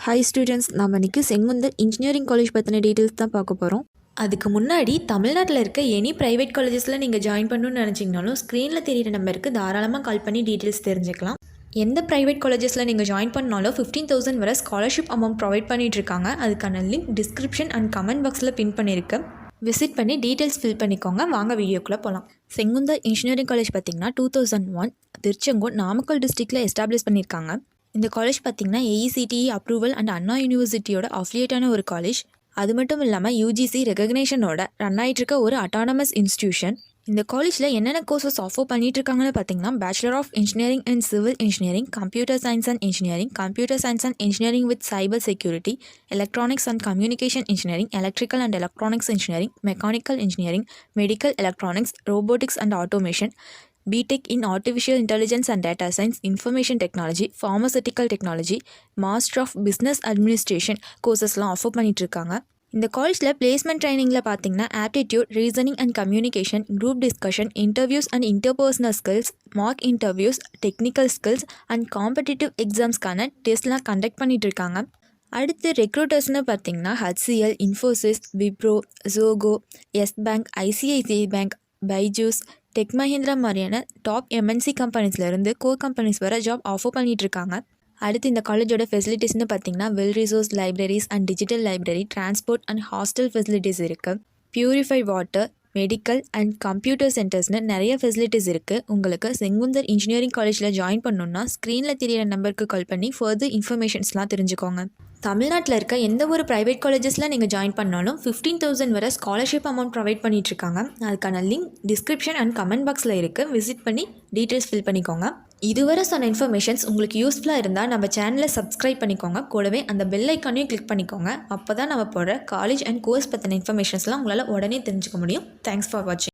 Hi students, நம்ம இன்றைக்கி Sengunthar engineering college பற்றின டீட்டெயில்ஸ் தான் பார்க்க போகிறோம். அதுக்கு முன்னாடி தமிழ்நாட்டில் இருக்க எனி ப்ரைவேட் காலேஜஸில் நீங்கள் ஜாயின் பண்ணணும்னு நினச்சிங்கனாலும் ஸ்க்ரீனில் தெரியிற நம்பருக்கு தாராளமாக கால் பண்ணி டீட்டெயில்ஸ் தெரிஞ்சுக்கலாம். எந்த ப்ரைவேட் காலேஜஸில் நீங்கள் ஜாயின் பண்ணாலும் 15,000 வரை ஸ்காலர்ஷிப் அமௌண்ட் ப்ரொவைட் பண்ணிகிட்ருக்காங்க. அதுக்கான லிங்க் டிஸ்கிரிப்ஷன் அண்ட் கமெண்ட் பாக்ஸில் பின் பண்ணியிருக்கேன். விசிட் பண்ணி டீட்டெயில்ஸ் ஃபில் பண்ணிக்கோங்க. வாங்க வீடியோக்குள்ளே போகலாம். செங்குந்தர் இன்ஜினியரிங் காலேஜ் பார்த்திங்கன்னா 2001 திருச்செங்கோடு நாமக்கல் டிஸ்ட்ரிக்டில் எஸ்டாப்ளிஷ் பண்ணியிருக்காங்க. இந்த காலேஜ் பார்த்திங்கன்னா AECTE அப்ரூவல் அண்ட் அண்ணா யூனிவர்சிட்டியோட அஃபிலியேட்டான ஒரு காலேஜ். அது மட்டும் இல்லாமல் UGC ரெகக்னேஷனோட ரன் ஆகிட்டுருக்க ஒரு அட்டானமஸ் இன்ஸ்டியூஷன். இந்த காலேஜில் என்னென்ன கோர்சஸ் ஆஃபர் பண்ணிகிட்ருக்காங்கன்னு பார்த்தீங்கன்னா bachelor of engineering and civil engineering, computer science and engineering, computer science and engineering with cyber security, electronics and communication engineering, electrical and electronics engineering, mechanical engineering, medical electronics, robotics and automation, BTech in Artificial Intelligence and Data Science, Information Technology, Pharmaceutical Technology, Master of Business Administration கோர்சஸ்லாம் offer பண்ணிகிட்ருக்காங்க. இந்த காலேஜில் placement ட்ரைனிங்கில் பார்த்தீங்கன்னா aptitude, reasoning and communication, group discussion, interviews and interpersonal skills, mark interviews, technical skills and competitive எக்ஸாம்ஸ்க்கான டெஸ்ட்லாம் conduct பண்ணிகிட்ருக்காங்க. அடுத்து ரெக்ரூட்டர்ஸ்னு பார்த்தீங்கன்னா HCL, இன்ஃபோசிஸ், விப்ரோ, ஜோகோ, எஸ் பேங்க், ICICI பேங்க், பைஜூஸ், டெக் மஹிந்திரா மாதிரியான டாப் MNC கம்பெனிஸ்லேருந்து கோர் கம்பெனிஸ் வர ஜாப் ஆஃபர் பண்ணிகிட்ருக்காங்க. அடுத்து இந்த காலேஜோட ஃபெசிலிட்டிஸ்னு பார்த்தீங்கன்னா well resource libraries and digital library, transport and hostel facilities இருக்குது. Purified water, medical and computer சென்டர்ஸ்னு நிறைய ஃபெசிலிட்டிஸ் இருக்குது. உங்களுக்கு செங்குந்தர் இன்ஜினியரிங் காலேஜில் ஜாயின் பண்ணணுன்னா ஸ்க்ரீனில் தெரியிற நம்பருக்கு கால் பண்ணி ஃபர்தர் இன்ஃபர்மேஷன்ஸ்லாம் தெரிஞ்சுக்கோங்க. தமிழ்நாட்டில் இருக்க எந்த ஒரு ப்ரைவேட் காலேஜஸில் நீங்கள் ஜாயின் பண்ணாலும் 15,000 வரை ஸ்காலர்ஷிப் அமௌண்ட் ப்ரொவைட் பண்ணிகிட்ருக்காங்க. அதுக்கான லிங்க் டிஸ்கிரிப்ஷன் அண்ட் கமெண்ட் பாக்ஸில் இருக்குது. விசிட் பண்ணி டீட்டெயில்ஸ் ஃபில் பண்ணிக்கோங்க. இதுவரை சொன்ன இன்ஃபர்மேஷன்ஸ் உங்களுக்கு யூஸ்ஃபுல்லாக இருந்தால் நம்ம சேனலை சப்ஸ்கிரைப் பண்ணிக்கோங்க. கூடவே அந்த பெல் ஐக்கானையும் கிளிக் பண்ணிக்கோங்க. அப்போ தான் நம்ம போடுற காலேஜ் அண்ட் கோர்ஸ் பற்றின இன்ஃபர்மேஷன்ஸ்லாம் உங்களால் உடனே தெரிஞ்சுக்க முடியும். தேங்க்ஸ் ஃபார் வாட்சிங்.